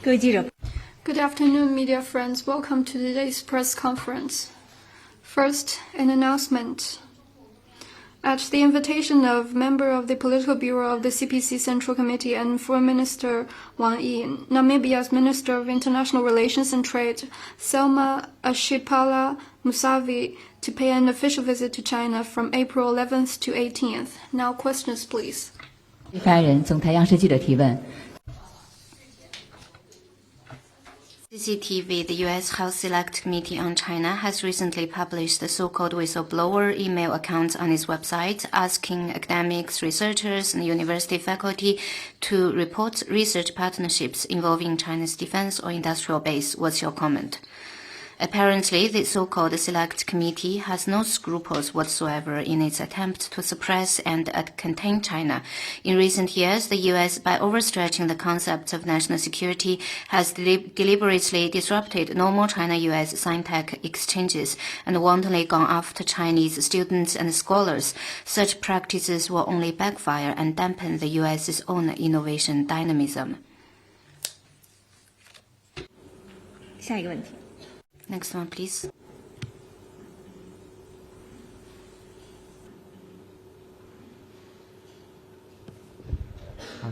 Good afternoon, media friends. Welcome to today's press conference. First, an announcement. At the invitation of member of the Political Bureau of the CPC Central Committee and Foreign Minister Wang Yi, Namibia's Minister of International Relations and Trade, Selma Ashipala Musavi, to pay an official visit to China from April 11th to 18th. Now questions, please. 发言人，总台央视记者提问。 CCTV, the U.S. House Select Committee on China, has recently published the so-called whistleblower email accounts on its website, asking academics, researchers, and university faculty to report research partnerships involving China's defense or industrial base. What's your comment? Apparently, the so-called Select Committee has no scruples whatsoever in its attempt to suppress and contain China. In recent years, the U.S., by overstretching the concept of national security, has deliberately disrupted normal China-U.S. scientific exchanges and wantonly gone after Chinese students and scholars. Such practices will only backfire and dampen the U.S.'s own innovation dynamism. 下一个问题。 Next one, please.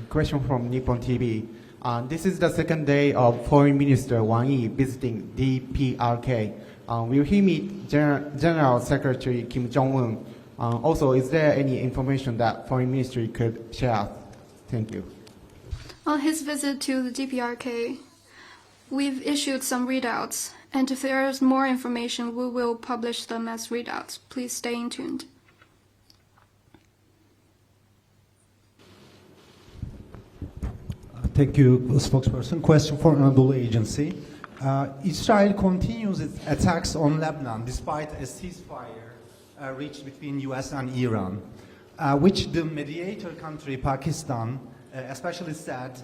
Question from Nippon TV. This is the second day of Foreign Minister Wang Yi visiting DPRK. Will he meet General Secretary Kim Jong-un? Also, is there any information that Foreign Ministry could share? Thank you. On his visit to the DPRK, we've issued some readouts, and if there is more information, we will publish them as readouts. Please stay tuned. Thank you, spokesperson. Question for Anadolu Agency. Israel continues its attacks on Lebanon despite a ceasefire reached between US and Iran, which the mediator country, Pakistan, especially said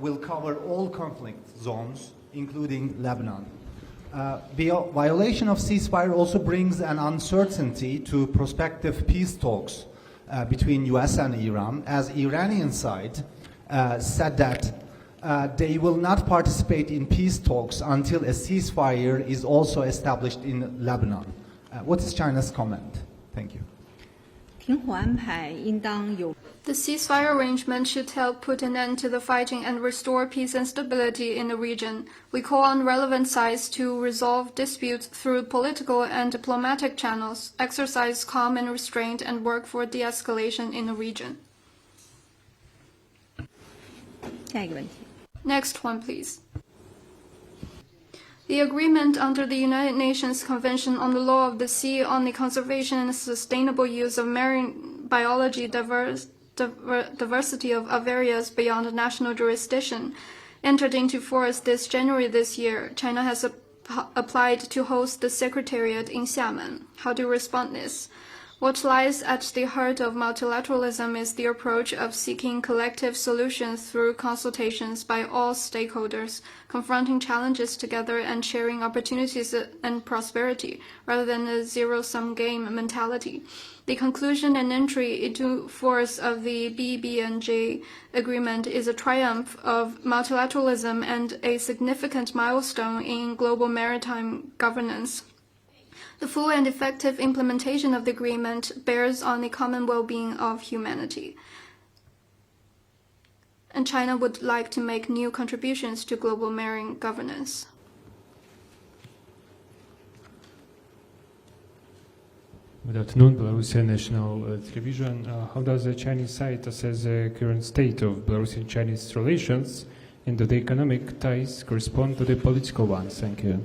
will cover all conflict zones, including Lebanon. Violation of ceasefire also brings an uncertainty to prospective peace talks between US and Iran, as Iranian side said that they will not participate in peace talks until a ceasefire is also established in Lebanon. What is China's comment? Thank you. 停火安排应当有 The ceasefire arrangement should help put an end to the fighting and restore peace and stability in the region. We call on relevant sides to resolve disputes through political and diplomatic channels, exercise calm and restraint, and work for de-escalation in the region. 下一个问题。 Next one, please. The agreement under the United Nations Convention on the Law of the Sea on the conservation and sustainable use of marine biology diversity of areas beyond national jurisdiction entered into force this January this year. China has applied to host the Secretariat in Xiamen. How do you respond to this? What lies at the heart of multilateralism is the approach of seeking collective solutions through consultations by all stakeholders, confronting challenges together and sharing opportunities and prosperity, rather than a zero-sum game mentality. The conclusion and entry into force of the BBNJ agreement is a triumph of multilateralism and a significant milestone in global maritime governance. The full and effective implementation of the agreement bears on the common well-being of humanity. And China would like to make new contributions to global marine governance. Good afternoon, Belarusian National Television. How does the Chinese side assess the current state of Belarusian-Chinese relations, and do the economic ties correspond to the political ones? Thank you.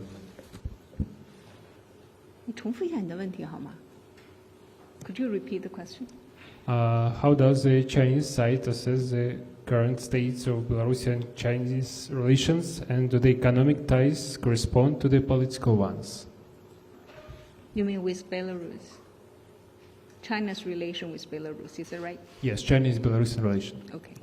你重复一下你的问题好吗 Could you repeat the question? How does the Chinese side assess the current state of Belarusian-Chinese relations, and do the economic ties correspond to the political ones? You mean with Belarus? China's relation with Belarus, is that right? Yes, Chinese-Belarusian relation. Okay.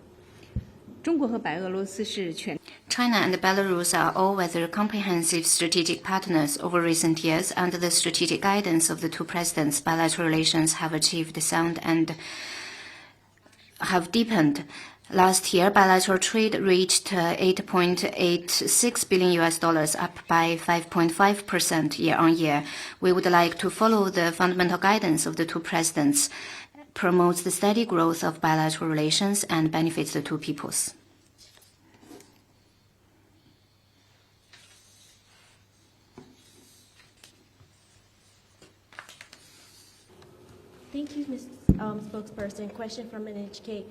中国和白俄罗斯是全 China and Belarus are all-weather comprehensive strategic partners. Over recent years, under the strategic guidance of the two presidents, bilateral relations have achieved sound and have deepened. Last year, bilateral trade reached $8.86 billion, up by 5.5% year-on-year. We would like to follow the fundamental guidance of the two presidents, promote the steady growth of bilateral relations and benefits the two peoples. Thank you, Ms. Spokesperson. Question from NHK.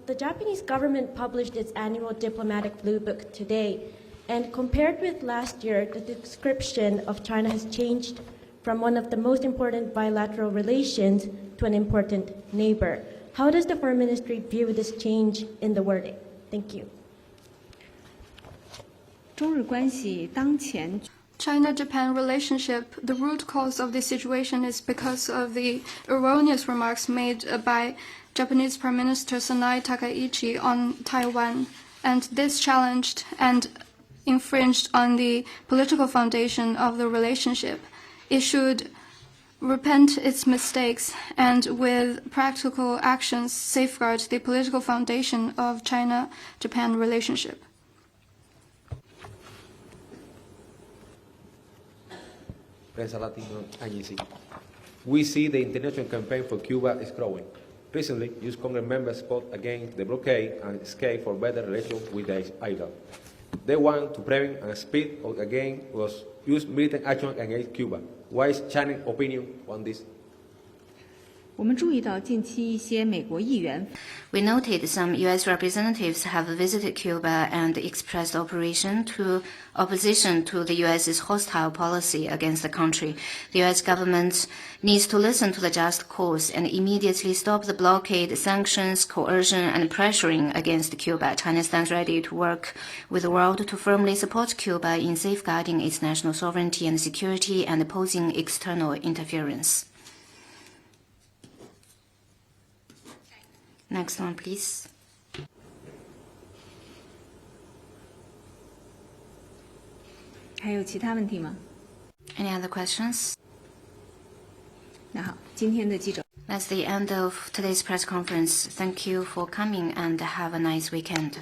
The Japanese government published its annual diplomatic blue book today, and compared with last year, the description of China has changed from one of the most important bilateral relations to an important neighbor. How does the Foreign Ministry view this change in the wording? Thank you. 中日关系当前 China-Japan relationship, the root cause of this situation is because of the erroneous remarks made by Japanese Prime Minister Sanai Takaichi on Taiwan, and this challenged and infringed on the political foundation of the relationship. It should repent its mistakes and with practical actions safeguard the political foundation of China-Japan relationship. Prensa Latino Agency. We see the international campaign for Cuba is growing. Recently, U.S. Congress members fought against the blockade and escaped for better relations with the island. They want to prevent and speed again was use military action against Cuba. What is China's opinion on this? 我们注意到近期一些美国议员 We noted some U.S. representatives have visited Cuba and expressed opposition to the U.S.'s hostile policy against the country. The U.S. government needs to listen to the just cause and immediately stop the blockade, sanctions, coercion, and pressuring against Cuba. China stands ready to work with the world to firmly support Cuba in safeguarding its national sovereignty and security and opposing external interference. Next one, please. 还有其他问题吗？ Any other questions? 那好，今天的记者。 That's the end of today's press conference. Thank you for coming and have a nice weekend.